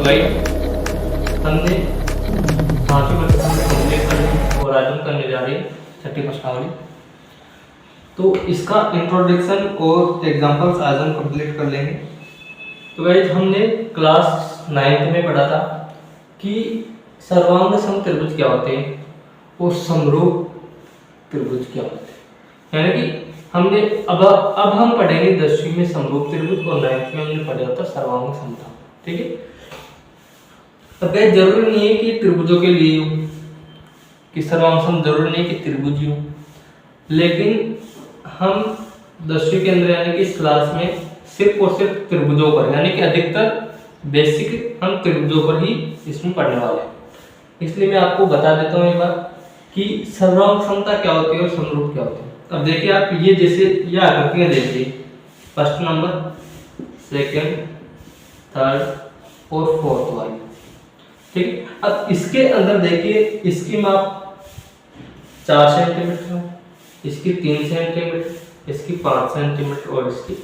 तो भाई हमने 5वीं कक्षा में कंप्लीट कर ली और आज हम करने जा रहे हैं छठी प्रश्नावली। तो इसका इंट्रोडक्शन और एग्जांपल्स आज हम कंप्लीट कर लेंगे। तो भाई हमने क्लास 9th में पढ़ा था कि सर्वांग सम त्रिभुज क्या होते हैं और समरूप त्रिभुज क्या होते हैं। यानी कि हमने अब हम पढ़ेंगे 10वीं में समरूप त्रिभुज और 9th में हमने पढ़ा था सर्वांग समता। ठीक है, अब ये जरूरी नहीं है कि त्रिभुजों के लिए हो कि सर्वांग सम, जरूरी नहीं कि त्रिभुज हो, लेकिन हम 10वीं के अंदर यानी कि इस क्लास में सिर्फ और सिर्फ त्रिभुजों पर यानी कि अधिकतर बेसिक हम त्रिभुजों पर ही इसमें पढ़ने वाले हैं। इसलिए मैं आपको बता देता हूँ एक बार कि सर्वांग समता क्या होती है और समरूप क्या होती है। अब देखिए आप ये जैसे ये आकृतियां देखिए, फर्स्ट नंबर, सेकंड, थर्ड और फोर्थ वाली। ठीक है, अब इसके अंदर देखिए इसकी माप 4 सेंटीमीटर है, इसकी 3 सेंटीमीटर, इसकी 5 सेंटीमीटर और इसकी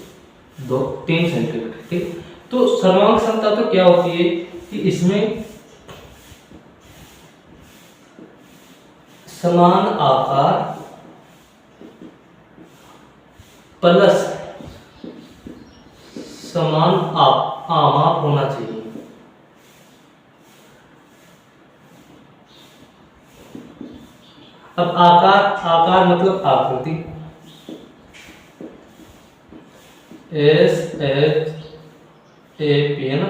3 सेंटीमीटर। ठीक, तो सर्वांग समता तो क्या होती है कि इसमें समान आकार प्लस समान आमाप होना चाहिए। अब आकार मतलब आकृति, SHAP है ना।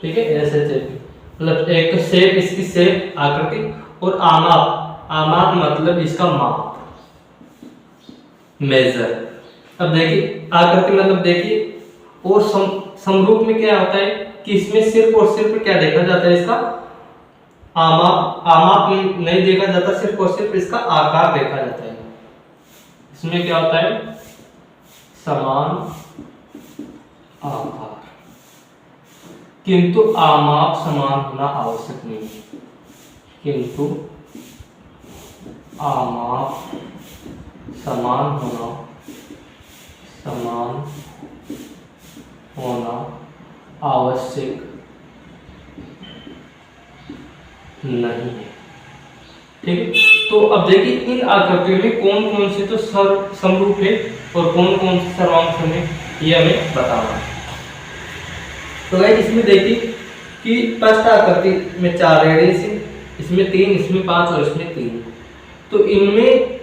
ठीक है, SHAP मतलब एक तो शेप, इसकी शेप आकृति, और आमाप मतलब इसका माप, मेजर। अब देखिए आकृति मतलब देखिए, और समरूप में क्या होता है कि इसमें सिर्फ और सिर्फ क्या देखा जाता है, इसका आमाप नहीं देखा जाता, सिर्फ और सिर्फ इसका आकार देखा जाता है। इसमें क्या होता है, समान आकार, किंतु आमाप समान होना आवश्यक नहीं है, किंतु आमाप समान होना आवश्यक नहीं है। ठीक है, तो अब देखिए इन आकृतियों में कौन कौन से तो समरूप है और कौन कौन से सर्वांग सम है, ये हमें बताना है। तो गाइस इसमें देखिए कि फर्स्ट आकृति में 4 रेडियस है, इसमें 3, इसमें 5 और इसमें 3। तो इनमें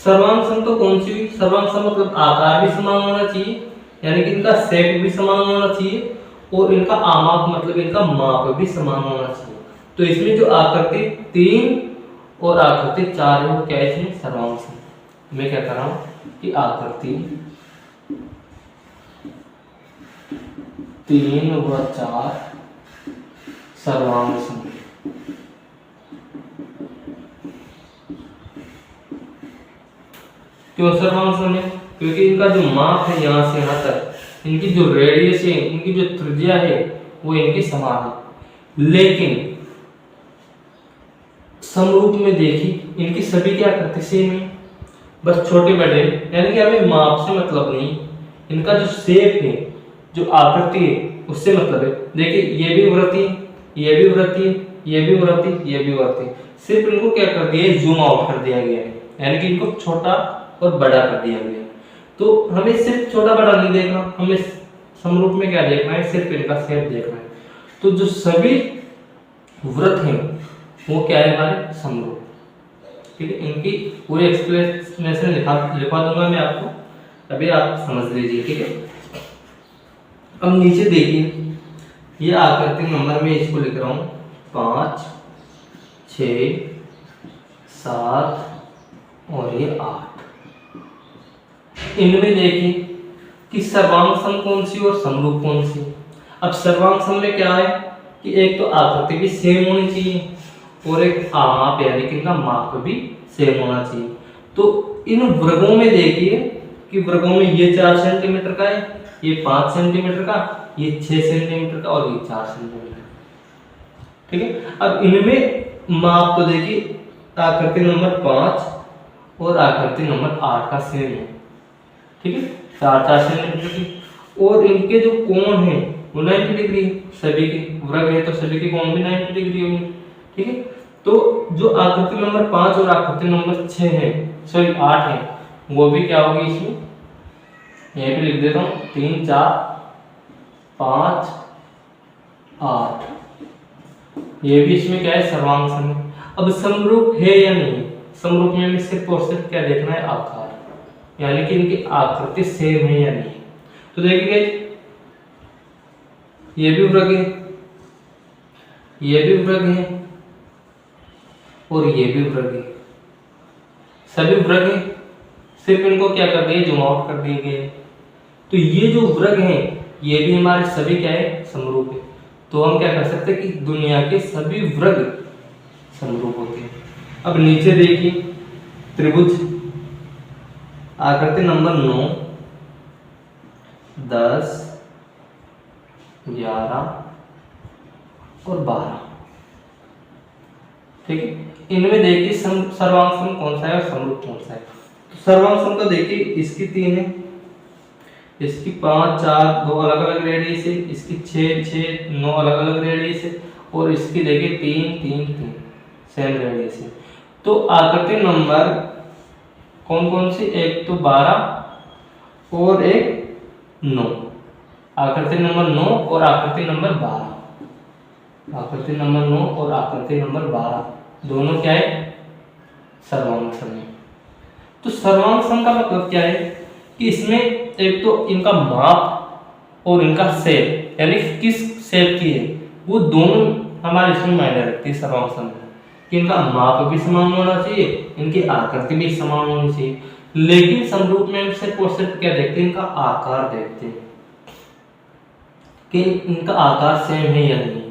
सर्वांग सम तो कौन सी हुई, सर्वांग सम मतलब आकार भी समान होना चाहिए, यानी कि इनका शेप भी समान होना चाहिए, और इनका आमाप मतलब इनका माप भी समान होना चाहिए। तो इसमें जो आकृति 3 और आकृति 4 है वो क्या है, इसमें सर्वांग सम। मैं क्या कर रहा हूँ कि आकृति 3 व 4 सर्वांग सम। क्यों सर्वांग सम है, क्योंकि इनका जो माप है यहाँ से यहाँ तक, इनकी जो रेडियस है, इनकी जो त्रिज्या है वो इनकी समान है। लेकिन समरूप में देखिए इनकी सभी क्या करते सेम है, बस छोटे बड़े, यानी कि हमें माप से मतलब नहीं, इनका जो शेप है, जो आकृति है उससे मतलब है। देखिए ये भी वृत्ति, ये भी वृत्ति, ये भी वृत्ति, ये भी वृत्ति, सिर्फ इनको क्या कर दिया है, जूम आउट कर दिया गया है, यानी कि इनको छोटा और बड़ा कर दिया गया है। तो हमें सिर्फ छोटा बड़ा नहीं देखना, हमें समरूप में क्या देखना है, सिर्फ इनका शेप देखना है। तो जो सभी वृत्त हैं वो क्या है, हमारे समरूप। ठीक है, इनकी पूरी एक्सप्लेनेशन लिखवा दूंगा मैं आपको, अभी आप समझ लीजिए। ठीक है, अब नीचे देखिए ये आकृति नंबर में इसको लिख रहा हूँ 5, 6, 7 और ये 8। इनमें देखिए कि सर्वांग सम कौन सी और समरूप कौन सी। अब सर्वांग सम में क्या है कि एक तो आकृति भी सेम होनी चाहिए और एक आमाप यानी कि इनका माप भी सेम होना चाहिए। तो इन वर्गों में देखिए कि वर्गों में ये 4 सेंटीमीटर का है, ये 5 सेंटीमीटर का, ये 6 सेंटीमीटर का और ये 4 सेंटीमीटर। ठीक है, अब इनमें माप तो देखिए आकृति नंबर 5 और आकृति नंबर 8 का सेम है। ठीक है, 4 सेंटीमीटर की, और इनके जो कोण हैं वो 90 डिग्री है, सभी के वृग है तो सभी के कोण भी 90 डिग्री होंगे। ठीक है, तो जो आकृति नंबर 5 और आकृति नंबर 6 है, सॉरी 8 है, वो भी क्या होगी इसमें, यहीं पे लिख देता हूँ 3 4 5 8, ये भी इसमें क्या है, सर्वांग सम है। अब समरूप है या नहीं, समरूप में सिर्फ और सिर्फ क्या देखना है, आकार, यानी कि इनकी आकृति सेम है या नहीं। तो देखिए ये भी वृग है, ये भी वृग है और ये भी वृग है, सभी वृग है, सिर्फ इनको क्या कर दिए, जूम आउट कर दिए गए। तो ये जो वृग हैं ये भी हमारे सभी क्या है, समरूप है। तो हम क्या कर सकते हैं कि दुनिया के सभी वृग समरूप होते हैं। अब नीचे देखिए त्रिभुज आकृति नंबर 9 10 11 और 12, ठीक है, इनमें देखिए सर्वांग सम कौन सा है और समरूप कौन सा है। तो सर्वांग सम तो देखिए इसकी 3 है, इसकी 5 4 2 अलग अलग रेडियस है, इसकी 6 6 9 अलग अलग रेडियस है, और इसकी देखिए 3 3 3 सेम रेडियस है। तो आकृति नंबर कौन कौन सी, एक तो 12 और एक 9, आकृति नंबर 9 और आकृति नंबर 12, आकृति नंबर 9 और आकृति नंबर 12 दोनों क्या है, सर्वांग सम है। तो सर्वांग सम का मतलब क्या है कि इसमें एक तो इनका माप और इनका शेप, यानी किस शेप की है, वो दोनों हमारे इसमें मायने रखती है सर्वांग सम में, कि इनका माप भी समान होना चाहिए, इनकी आकृति भी समान होनी चाहिए। लेकिन समरूप में सिर्फ और सिर्फ क्या देखते हैं, इनका आकार देखते हैं कि इनका आकार सेम है या नहीं।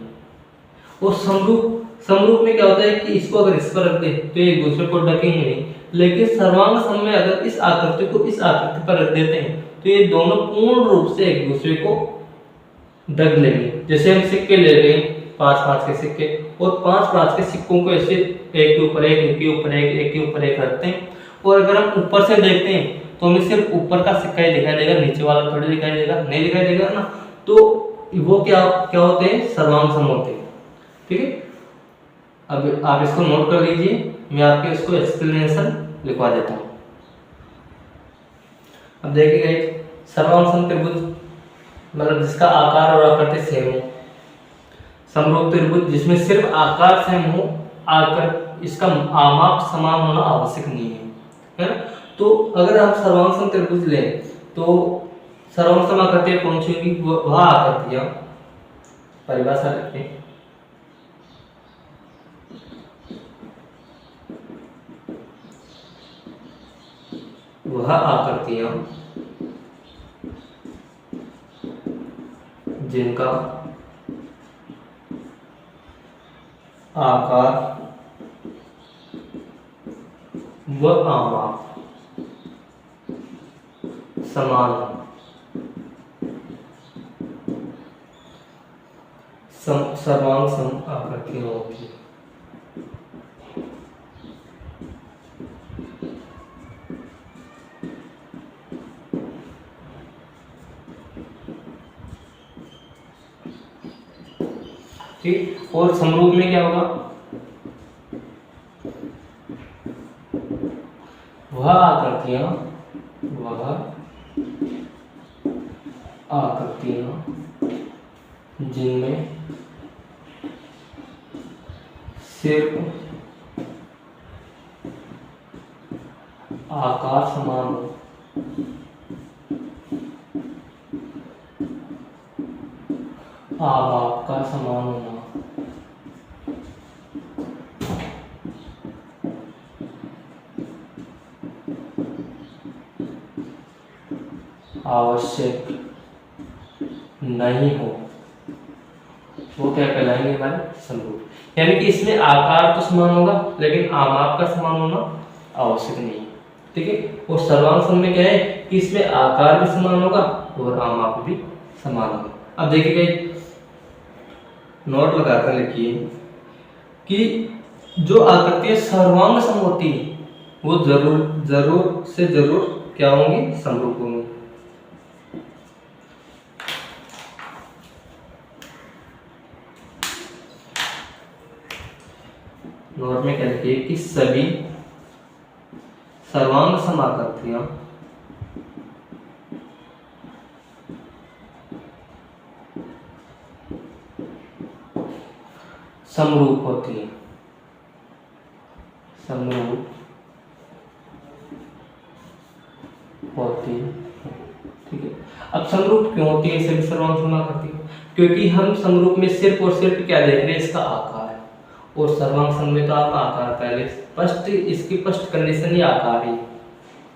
और समरूप में क्या होता है कि इसको अगर इस पर रख दे तो एक दूसरे को ढकेंगे नहीं, लेकिन सर्वांग सम में अगर इस आकृति को इस आकृति पर रख देते हैं तो ये दोनों पूर्ण रूप से एक दूसरे को ढक लेंगे। जैसे हम सिक्के ले रहे हैं 5 के सिक्के, और 5 के सिक्कों को ऐसे एक के ऊपर एक के ऊपर एक के ऊपर एक रखते हैं, और अगर हम ऊपर से देखते हैं तो हमें सिर्फ ऊपर का सिक्का ही दिखाई देगा, नीचे वाला थोड़ी दिखाई देगा, नहीं दिखाई देगा ना। तो वो क्या होते हैं, सर्वांग सम होते हैं। ठीक है, अब आप इसको नोट कर लीजिए, मैं आपके इसको एक्सप्लेनेशन लिखवा देता हूँ। अब देखिए सर्वांग सम त्रिभुज मतलब जिसका आकार और आकृति सेम हो, समरूप त्रिभुज जिसमें सिर्फ आकार सेम हो, आकर इसका आमाप समान होना आवश्यक नहीं है ना। तो अगर हम सर्वांग सम त्रिभुज लें तो सर्वांग सम आकृतियां कौन सी होगी, वह आकृतियां, परिभाषा रखें, वह आकृतियां जिनका आकार व आमाप समान सर्वांग सम आकृतियां होती है। ठीक, और समरूप में क्या होगा, वह आकृतियां जिनमें सिर्फ आकार समान हो, आमाप का समान होना आवश्यक नहीं हो, वो क्या कहलाएंगे, हमारे समरूप। यानी कि इसमें आकार तो समान होगा लेकिन आमाप का समान होना आवश्यक नहीं है। ठीक है, और सर्वांग सम में क्या है कि इसमें आकार भी समान होगा और आमाप भी समान होगा। अब देखिए नोट लगाकर लिखिए कि जो आकृतियां सर्वांग सम होती है वो जरूर से जरूर क्या होंगी, समरूप होंगी। नोट में क्या लिखिए कि सभी सर्वांग समाकृतियां समरूप होती हैं, समरूप होती है। ठीक है, अब समरूप क्यों होती है सभी सर्वांग समाकृतियां? क्योंकि हम समरूप में सिर्फ और सिर्फ क्या देख रहे हैं, इसका आकार, और सर्वांग सम में तो आप आकार पहले स्पष्ट, इसकी फर्स्ट कंडीशन ही आकार ही।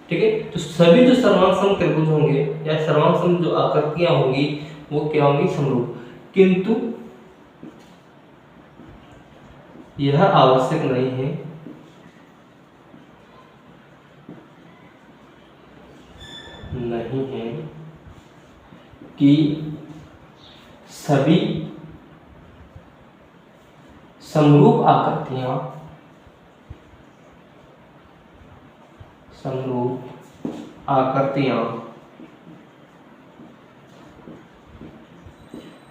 ठीक है, तो सभी जो सर्वांग सम त्रिभुज होंगे या सर्वांग सम जो आकृतियां होंगी वो क्या होंगी, समरूप। किंतु यह आवश्यक नहीं है कि सभी समरूप आकृतियां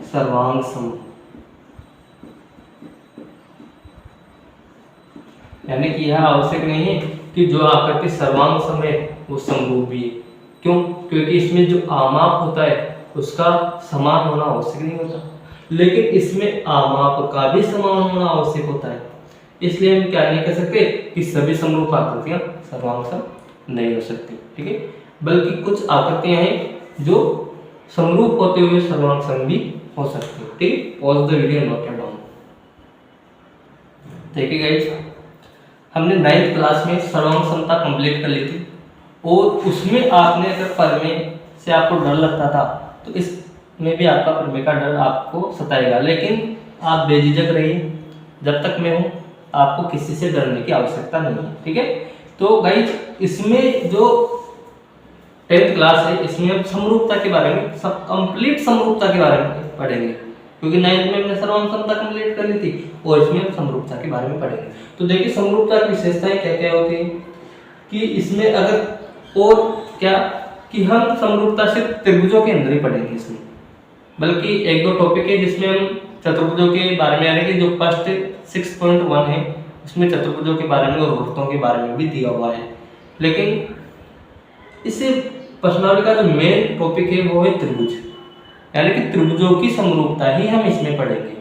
सर्वांग सम, यानी कि यह आवश्यक नहीं है कि जो आकृति सर्वांग सम है वो समरूप भी है। क्यों? क्योंकि इसमें जो आमाप होता है उसका समान होना आवश्यक नहीं होता, लेकिन इसमें आमाप का भी समान होना आवश्यक होता है। इसलिए हम क्या नहीं कह सकते कि सभी समरूप आकृतियां सर्वांग सम नहीं हो सकती। ठीक है, बल्कि कुछ आकृतियां हैं जो समरूप होते हुए सर्वांग सम भी हो सकती है। ठीक है, pause the video, note it down. देखिए गाइस, हमने 9th क्लास में सर्वांग समता कंप्लीट कर ली थी, और उसमें आपने अगर प्रमेय से आपको डर लगता था तो इसमें भी आपका प्रमेय का डर आपको सताएगा, लेकिन आप बेझिझक रहिए, जब तक मैं हूं आपको किसी से डरने की आवश्यकता नहीं है। ठीक है, तो गाइस इसमें जो 10th क्लास है इसमें हम समरूपता के बारे में, सब कंप्लीट समरूपता के बारे में पढ़ेंगे, क्योंकि 9th में हमने सर्वांग समता कंप्लीट कर ली थी और इसमें हम समरूपता के बारे में पढ़ेंगे। तो देखिए समरूपता की विशेषताएं क्या क्या होती है कि इसमें अगर, और क्या कि हम समरूपता सिर्फ त्रिभुजों के अंदर ही पढ़ेंगे इसमें, बल्कि एक दो टॉपिक है जिसमें हम चतुर्भुजों के बारे में आएंगे। जो फर्स्ट 6.1 है उसमें चतुर्भुजों के बारे में और वृत्तों के बारे में भी दिया हुआ है, लेकिन इसे प्रश्नावली का जो मेन टॉपिक है वो है त्रिभुज, यानी कि त्रिभुजों की समरूपता ही हम इसमें पढ़ेंगे।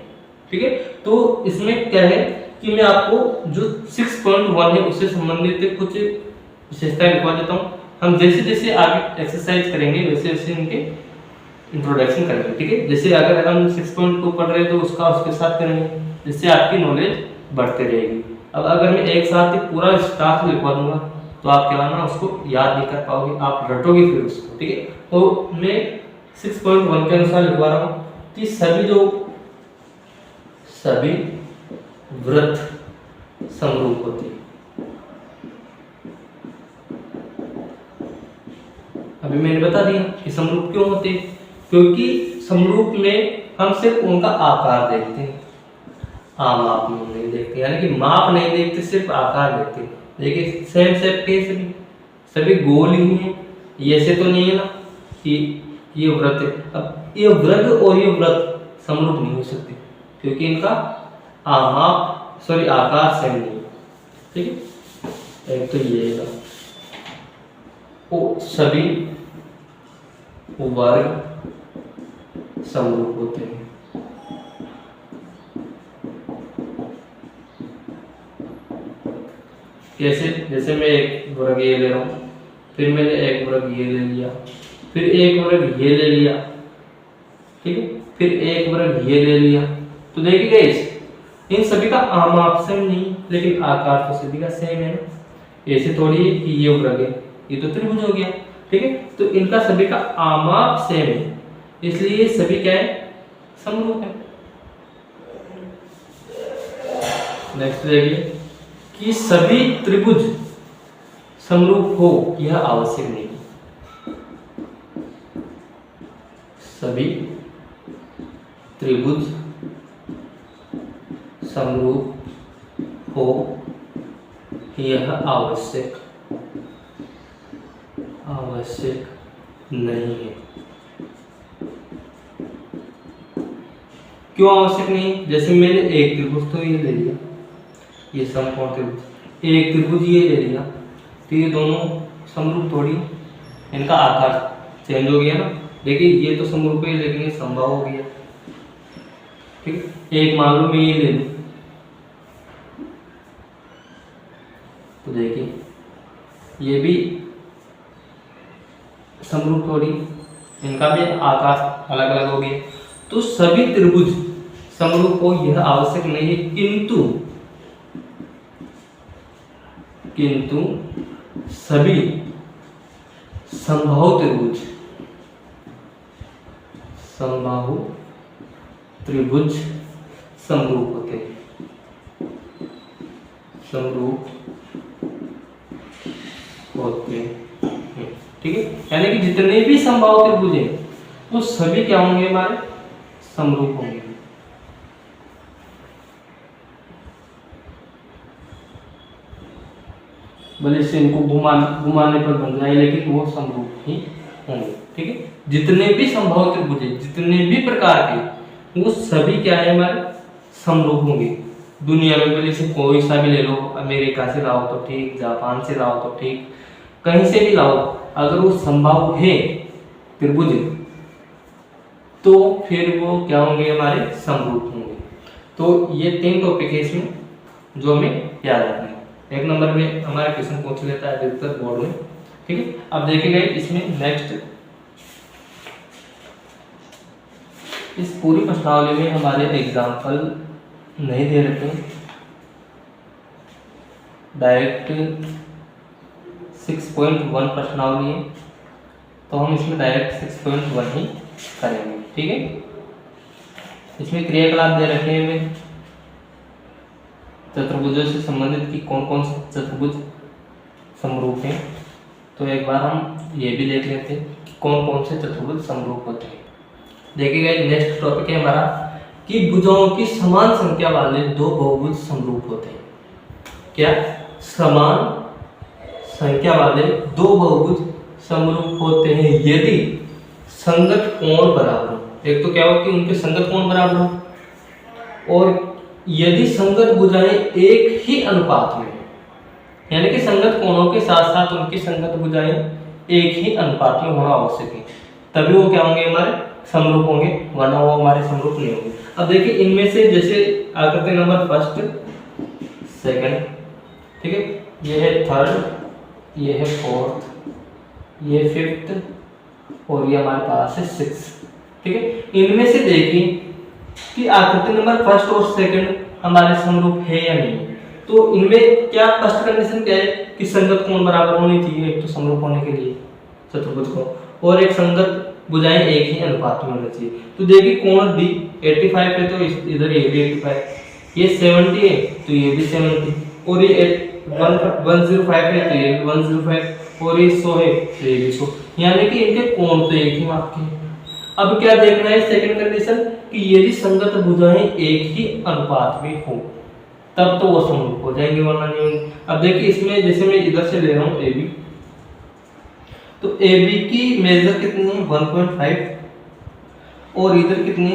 ठीक है, तो इसमें क्या है कि मैं आपको जो 6.1 है उससे संबंधित कुछ विशेषताएं लिखवा देता हूँ। हम जैसे जैसे आगे एक्सरसाइज करेंगे वैसे वैसे इनके इंट्रोडक्शन करेंगे। ठीक है, जैसे अगर हम 6.2 पढ़ रहे हैं तो उसका उसके साथ करेंगे, जिससे आपकी नॉलेज बढ़ती रहेगी। अब अगर मैं एक साथ ही पूरा स्टाफ लिखवा दूंगा तो आप क्या ना उसको याद नहीं कर पाओगे, आप रटोगे फिर उसको। ठीक है, तो मैं 6.1 के अनुसार लिखवा रहा हूँ कि सभी वृत्त समरूप होते हैं। अभी मैंने बता दिया कि समरूप क्यों होते हैं, क्योंकि समरूप में हम सिर्फ उनका आकार देखते हैं, आमाप नहीं देखते, यानी कि माप नहीं देखते, सिर्फ आकार देखते हैं। देखिए सेम शेप के सभी गोल ही हैं, ये ऐसे तो नहीं है ना कि ये वृत्त है। अब ये वृत्त और ये वृत्त समरूप नहीं हो सकते क्योंकि इनका आकार सेम नहीं है। ठीक है, एक तो ये सभी वर्ग समरूप होते हैं। कैसे? जैसे मैं एक वर्ग ये ले रहा हूं, फिर मैंने एक वर्ग ये ले लिया, फिर एक वर्ग ये ले लिया, ठीक है, फिर एक वर्ग ये ले लिया। तो देखिए गाइस, इन सभी का आमाप सेम नहीं, लेकिन आकार तो सभी का सेम है ना। ऐसे थोड़ी है कि ये वर्ग है, ये तो त्रिभुज हो गया। ठीक है, तो इनका सभी का आमाप सेम है, इसलिए सभी क्या है, समरूप है। नेक्स्ट देखिए कि सभी त्रिभुज समरूप हो यह आवश्यक नहीं है। सभी त्रिभुज समरूप हो यह आवश्यक नहीं है। क्यों आवश्यक नहीं? जैसे मैंने एक त्रिभुज तो ये ले लिया, ये समकोण त्रिभुज, एक त्रिभुज ये ले लिया, तो ये दोनों समरूप थोड़ी, इनका आकार चेंज हो गया ना। देखिए ये तो समरूप है लेकिन ये समबाहु हो गया। ठीक है, एक मान लो मैं ये ले लूं, तो देखिए ये भी समरूप थोड़ी, इनका भी आकार अलग अलग हो गया। तो सभी त्रिभुज समरूप हो यह आवश्यक नहीं है, किंतु सभी समबाहु त्रिभुज समरूप होते हैं, ठीक है। यानी कि जितने भी समबाहु त्रिभुज हैं वो सभी क्या होंगे, हमारे समरूप होंगे। भले से इनको घुमाने पर बन जाए लेकिन वो समरूप ही होंगे। ठीक है, जितने भी समबाहु त्रिभुज हैं, जितने भी प्रकार के, वो सभी क्या है, हमारे समरूप होंगे। दुनिया में भले से कोई सा भी ले लो, अमेरिका से लाओ तो ठीक, जापान से लाओ तो ठीक, कहीं से भी लाओ, अगर वो समबाहु है त्रिभुज तो फिर वो क्या होंगे, हमारे समरूप होंगे। तो ये 3 टॉपिक है इसमें जो हमें याद रखना है। 1 नंबर में हमारा क्वेश्चन पूछ लेता है अधिकतर बोर्ड में। ठीक है, अब देखेंगे इसमें नेक्स्ट, इस पूरी प्रश्नावली में हमारे एग्जाम्पल नहीं दे रखे, डायरेक्ट 6.1 प्रश्नावली है, तो हम इसमें डायरेक्ट 6.1 ही करेंगे। ठीक है, इसमें क्रियाकलाप दे रखे हैं हमें, चतुर्भुजों से संबंधित कि कौन कौन से चतुर्भुज समरूप हैं। तो एक बार हम ये भी देख लेते हैं कि कौन कौन से चतुर्भुज समरूप होते हैं। देखिएगा नेक्स्ट टॉपिक है हमारा कि भुजाओं की समान संख्या वाले 2 बहुभुज समरूप होते हैं। क्या? समान संख्या वाले 2 बहुभुज समरूप होते हैं यदि संगत कोण बराबर हो। एक तो क्या हो कि उनके संगत कोण बराबर हो, और यदि संगत भुजाएं एक ही अनुपात में, यानी कि संगत कोणों के साथ साथ उनकी संगत भुजाएं एक ही अनुपात में होना आवश्यक है, तभी वो क्या होंगे, हमारे समरूप होंगे, वरना वो हमारे समरूप नहीं होंगे। अब देखिए इनमें से जैसे आकृति नंबर फर्स्ट, सेकंड, ठीक है, ये है थर्ड, ये है फोर्थ, ये फिफ्थ, और ये हमारे पास है 6। ठीक है, इनमें से देखिए कि आकृति नंबर फर्स्ट और सेकंड हमारे समरूप है या नहीं। तो इनमें क्या फर्स्ट कंडीशन क्या है कि संगत कोण बराबर होनी चाहिए, एक तो समरूप होने के लिए चतुर्भुज को, और एक संगत भुजाएं एक ही अनुपात में होना चाहिए। तो देखिए कोण डी 85 है तो इधर ये भी 85, ये 70 है तो ये भी 70, और ये 105 है तो ये भी 105, और ये 100 है तो ये भी 100, यानी कि इनके कोण तो एक ही माप के। अब क्या देखना है सेकंड कंडीशन कि यदि संगत भुजाएं एक ही अनुपात में हो तब तो वो समरूप हो जाएंगे, वरना नहीं होंगे। अब देखिए इसमें जैसे मैं इधर से ले रहा हूँ AB, तो AB की मेजर कितनी है 1.5, और इधर कितनी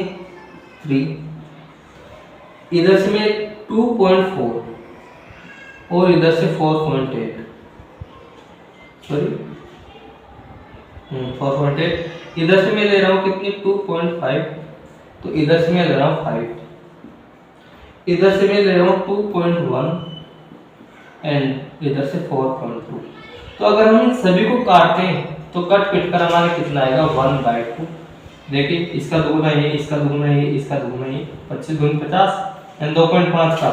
3, इधर से मैं 2.4, और इधर से 4.8, सॉरी 4.8, इधर से मैं ले रहा हूँ कितनी 2.5, तो इधर से मैं ले रहा हूँ 5, इधर से मैं ले रहा हूँ 2.1, एंड इधर से 4.2। तो अगर हम इन सभी को काटते हैं तो कट पिट कर हमारा कितना आएगा 1/2। देखिए इसका दुगुना ये, इसका दुगुना ये, इसका दुगुना ये, 25 दूनी 50, एंड 2.5 का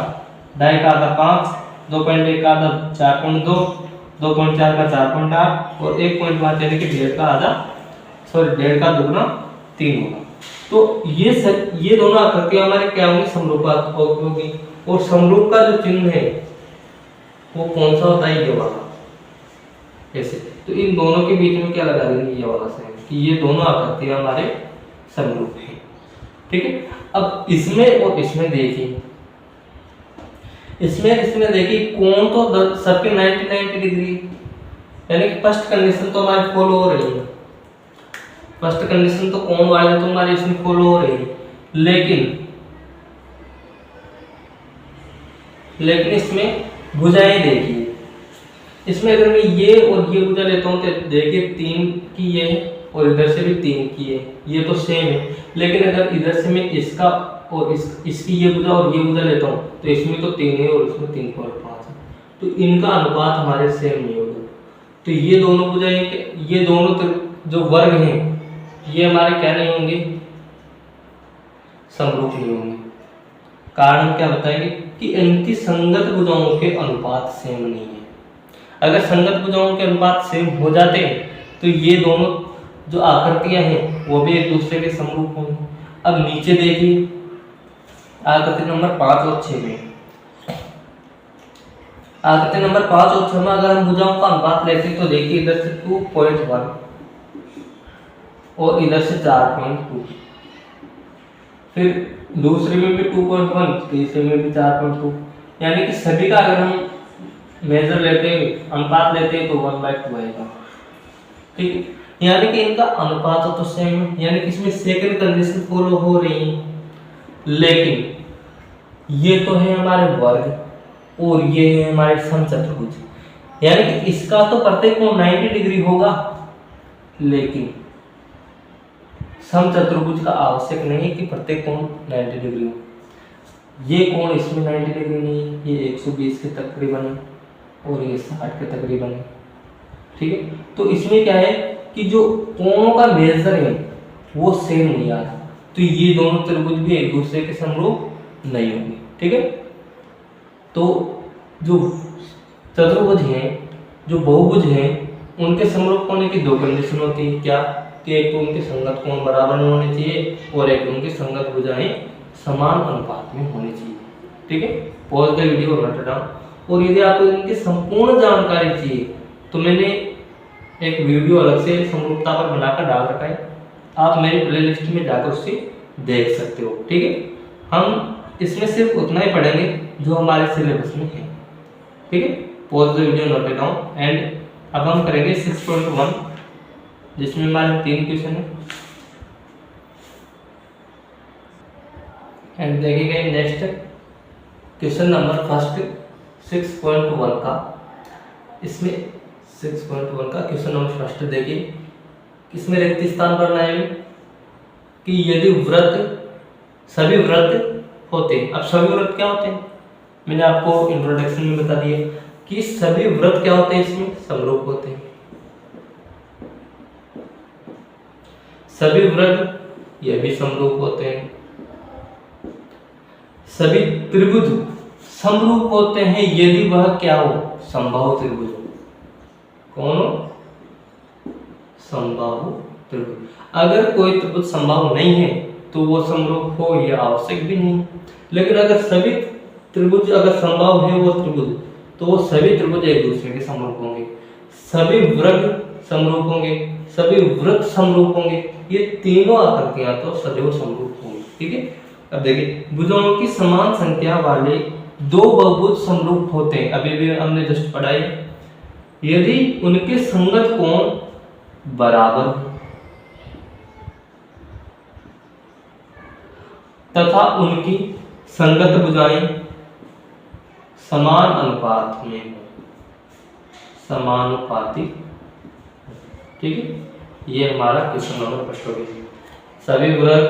ढाई का आधा 5, 2.1 का आधा 4.2, 2.4 का 4.8, और 1.5 यानी कि 1.5 का आधा, सॉरी 1.5 का दुगुना 3 होगा। तो ये दोनों आकृतियां हमारे क्या होंगी, समरूपात्मक होगी। और समरूप का जो चिन्ह है वो कौन सा होता है, ये वाला, ऐसे। तो इन दोनों के बीच में क्या लगा देंगे, ये वाला साइन, कि ये दोनों आकृतियां हमारे समरूप हैं। ठीक है, अब इसमें और इसमें देखिए, इसमें देखिए कोण तो सबके 90 डिग्री, यानी कि फर्स्ट कंडीशन तो हमारी फॉलो हो रही है, फर्स्ट कंडीशन तो कोण वाले तो हमारे इसमें फॉलो हो रही है, लेकिन लेकिन इसमें भुजाएं देखिए, इसमें अगर मैं ये और ये भुजा लेता हूँ तो देखिए 3 की ये है और इधर से भी 3 की है, ये तो सेम है। लेकिन अगर इधर से मैं इसका और इसकी ये भुजा और ये भुजा लेता हूँ तो इसमें तो 3 है और इसमें 3.5 है, तो इनका अनुपात हमारे सेम नहीं होगा। तो ये दोनों भुजाएं, ये दोनों जो वर्ग हैं ये हमारे क्या नहीं होंगे, समरूप नहीं होंगे। कारण क्या बताएंगे कि इनकी संगत भुजाओं के अनुपात सेम नहीं है। अगर संगत भुजाओं के अनुपात सेम हो जाते तो ये दोनों जो आकृतियां हैं वो भी एक दूसरे के समरूप होंगे। अब नीचे देखिए आकृति नंबर 5 और 6 में, आकृति नंबर 5 और 6 में अगर हम भुजाओं का अनुपात लेते तो देखिए इधर से 2.1 और इधर से 4.2, फिर दूसरे में भी 2.1, तीसरे में भी 4.2, यानी कि सभी का अगर हम मेजर लेते हैं, अनुपात लेते हैं तो 1/2 आएगा। ठीक है, यानी कि इनका अनुपात तो सेम है, यानी कि इसमें सेकंड कंडीशन फॉलो हो रही है। लेकिन ये तो है हमारे वर्ग और ये है हमारे समचतुर्भुज, यानी कि इसका तो प्रत्येक कोण 90 डिग्री होगा, लेकिन समचतुर्भुज का आवश्यक नहीं है कि प्रत्येक कोण 90 डिग्री हो। ये कोण इसमें 90 डिग्री नहीं है, ये 120 के तकरीबन है और ये 60 के तकरीबन है। ठीक है, तो इसमें क्या है कि जो कोणों का मेजर है वो सेम नहीं आ रहा, तो ये दोनों त्रिभुज भी एक दूसरे के समरूप नहीं होंगे। ठीक है, तो जो चतुर्भुज हैं, जो बहुभुज हैं, उनके समरूप होने की 2 कंडीशन होती है। क्या कि एक तो उनके संगत कोण बराबर में होने चाहिए और एक उनकी संगत भुजाएं समान अनुपात में होनी चाहिए। ठीक है, पॉज द वीडियो और नोट डाउन। और यदि आपको इनकी संपूर्ण जानकारी चाहिए तो मैंने एक वीडियो अलग से समरूपता पर बनाकर डाल रखा है, आप मेरी प्लेलिस्ट में जाकर उससे देख सकते हो। ठीक है, हम इसमें सिर्फ उतना ही पढ़ेंगे जो हमारे सिलेबस में है। ठीक है, pause the video, note down. And अब हम करेंगे 6.1 जिसमें हमारे 3 क्वेश्चन है। एंड देखिएगा नेक्स्ट क्वेश्चन नंबर फर्स्ट 6.1 का, इसमें 6.1 का क्वेश्चन नंबर फर्स्ट देखिए, इसमें रिक्त स्थान भरना है कि यदि वृत्त, सभी वृत्त होते हैं। अब सभी वृत्त क्या होते हैं, मैंने आपको इंट्रोडक्शन में बता दिया कि सभी वृत्त क्या होते हैं, इसमें समरूप होते हैं। सभी वृत्त ये भी समरूप होते हैं। सभी त्रिभुज समरूप होते हैं यदि वह क्या हो, समबाहु त्रिभुज हो। कौन हो, समबाहु त्रिभुज। अगर कोई त्रिभुज समबाहु नहीं है तो वो समरूप हो यह आवश्यक भी नहीं। लेकिन अगर सभी त्रिभुज अगर समबाहु है वो त्रिभुज, तो वो सभी त्रिभुज एक दूसरे के समरूप होंगे, सभी वृत्त समरूप होंगे, सभी वृत्त समरूप होंगे, ये तीनों आकृतियां तो सदैव समरूप होंगी। ठीक है, अब देखिए भुजाओं की समान संख्या वाले 2 बहुभुज समरूप होते हैं। अभी भी हमने जस्ट पढ़ाई, यदि उनके संगत कोण बराबर हो तथा उनकी संगत भुजाएं समान अनुपात में हो, समानुपाती। ठीक है, ये हमारा क्वेश्चन नंबर फर्स्ट हो गया। सभी वृत्त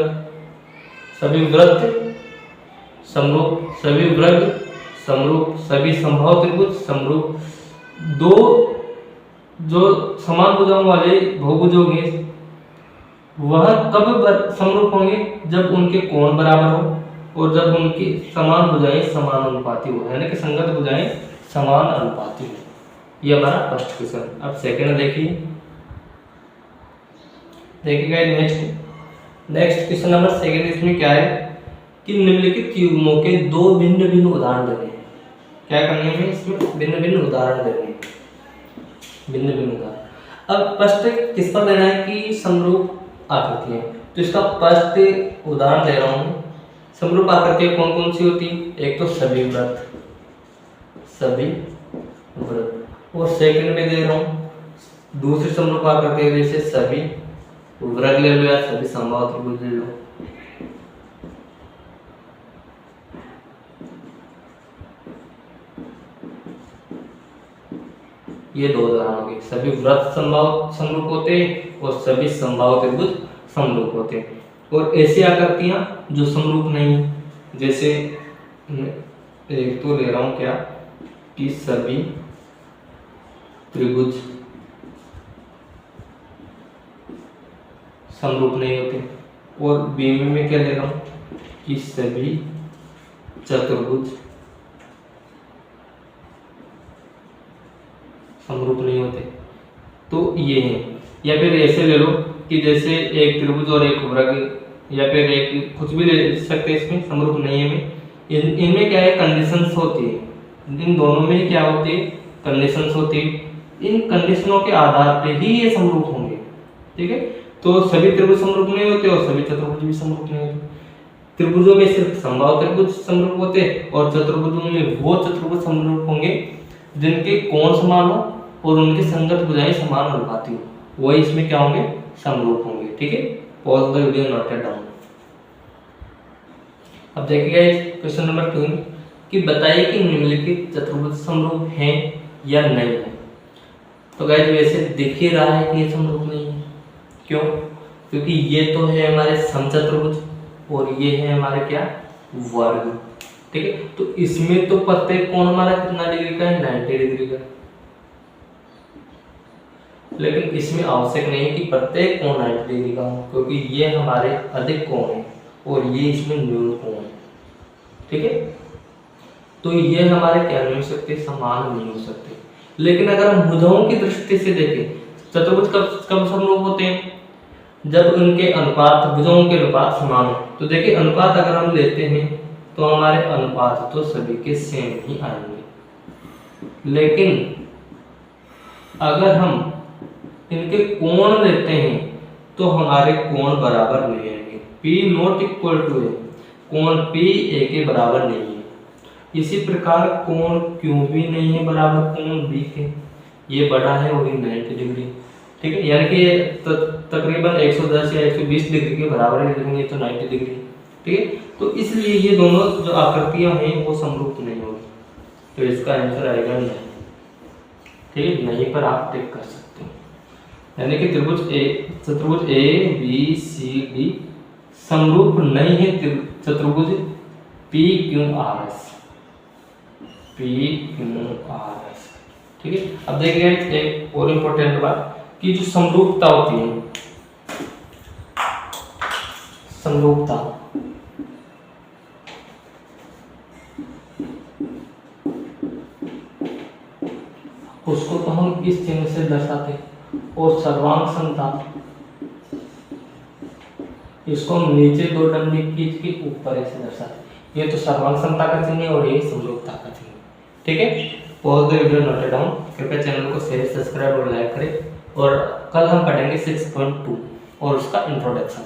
समरूप, सभी वृत्त समरूप, सभी संभव त्रिभुज समरूप। 2 जो समान भुजाओं वाले बहुभुज होंगे वह कब समरूप होंगे, जब उनके कोण बराबर हो और जब उनकी समान भुजाएं समान अनुपाती हो, यानी कि संगत भुजाएं समान अनुपाती हो। ये हमारा फर्स्ट क्वेश्चन। अब सेकंड देखिए, देखिएगा नेक्स्ट क्वेश्चन नंबर सेकंड, इसमें क्या है कि निम्नलिखित युग्मों के 2 भिन्न भिन्न उदाहरण देने हैं। क्या करने में, इसमें भिन्न भिन्न उदाहरण देने हैं, भिन्न भिन्न उदाहरण। अब फर्स्ट किस पर देना है कि समरूप आकृतियां, तो इसका फर्स्ट उदाहरण दे रहा हूं। समरूप आकृतियां कौन कौन सी होती, एक तो सभी वृत्त, सभी वृत्त, और सेकंड में दे रहा हूं दूसरी समरूप आकृतियां जैसे सभी वृत्त ले लो या सभी समबाहु त्रिभुज ले लो। ये दो उदाहरण हो गए। सभी वृत्त समबाहु समरूप होते हैं और सभी समबाहु त्रिभुज समरूप होते हैं। और ऐसी आकृतियां जो समरूप नहीं, जैसे एक तो ले रहा हूं क्या कि सभी त्रिभुज समरूप नहीं होते, और बी में मैं क्या ले रहा हूं कि सभी चतुर्भुज समरूप नहीं होते। तो ये है। या फिर ऐसे ले लो कि जैसे एक त्रिभुज और एक वर्ग, या फिर एक कुछ भी ले सकते हैं, इसमें समरूप नहीं है में इनमें क्या है कंडीशंस होती है। इन दोनों में क्या होती है कंडीशंस होती है। इन कंडीशनों के आधार पे ही ये समरूप होंगे। ठीक है, तो सभी त्रिभुज समरूप नहीं होते और सभी चतुर्भुज भी समरूप नहीं होते। त्रिभुजों में सिर्फ समबाहु त्रिभुज समरूप होते हैं और चतुर्भुजों में वो चतुर्भुज समरूप होंगे जिनके कोण समान हो और उनकी संगत भुजाएं समान अनुपाती हो, वही इसमें क्या होंगे समरूप होंगे। ठीक है, pause the video, note it down. अब देखिए क्वेश्चन नंबर 2 कि बताइए कि निम्नलिखित चतुर्भुज समरूप हैं या नहीं है। तो गाइस वैसे दिख ही रहा है कि ये समरूप नहीं है। क्यों? क्योंकि ये तो है हमारे समचतुर्भुज और ये है हमारे क्या वर्ग। ठीक है, तो इसमें तो प्रत्येक कोण हमारा कितना डिग्री का है 90 डिग्री का, लेकिन इसमें आवश्यक नहीं है कि प्रत्येक कोण 90 डिग्री का हो, क्योंकि ये हमारे अधिक कोण है और ये इसमें न्यून कोण है। ठीक है, तो ये हमारे क्या नहीं हो सकते समान नहीं हो सकते। लेकिन अगर हम भुजाओं की दृष्टि से देखें चतुर्भुज कब समरूप होते हैं जब उनके अनुपात भुजाओं के अनुपात समान हो। तो देखिए अनुपात अगर हम लेते हैं तो हमारे अनुपात तो सभी के सेम ही आएंगे, लेकिन अगर हम इनके कोण लेते हैं तो हमारे कोण बराबर नहीं आएंगे। P नॉट इक्वल टू ए, कोण P A के बराबर नहीं है। इसी प्रकार कोण Q भी नहीं है बराबर कोण B के, ये बड़ा है और 90 डिग्री। ठीक है, यानी कि तकरीबन 110 या 120 डिग्री के बराबर है, लेकिन ये तो 90 डिग्री। ठीक है, तो इसलिए ये दोनों जो आकृतियां हैं वो समरूप नहीं होगी, तो इसका आंसर आएगा नहीं। ठीक है, नहीं पर आप टिक कर सकते हैं। यानी कि चतुर्भुज ए बी सी डी समरूप नहीं है चतुर्भुज पी क्यू आर एस। ठीक है, अब देखिए एक और इम्पोर्टेंट बात कि जो समरूपता होती है, समरूपता उसको तो हम इस चिन्ह से दर्शाते हैं, और सर्वांग समता इसको हम नीचे दो डंडे खींच के ऊपर ऐसे दर्शाते हैं। ये तो सर्वांग समता का चिन्ह है और ये समरूपता का चिन्ह। ठीक है, pause the video, note it down. कृपया चैनल को शेयर, सब्सक्राइब और लाइक करें। और कल हम पढ़ेंगे 6.2 और उसका इंट्रोडक्शन।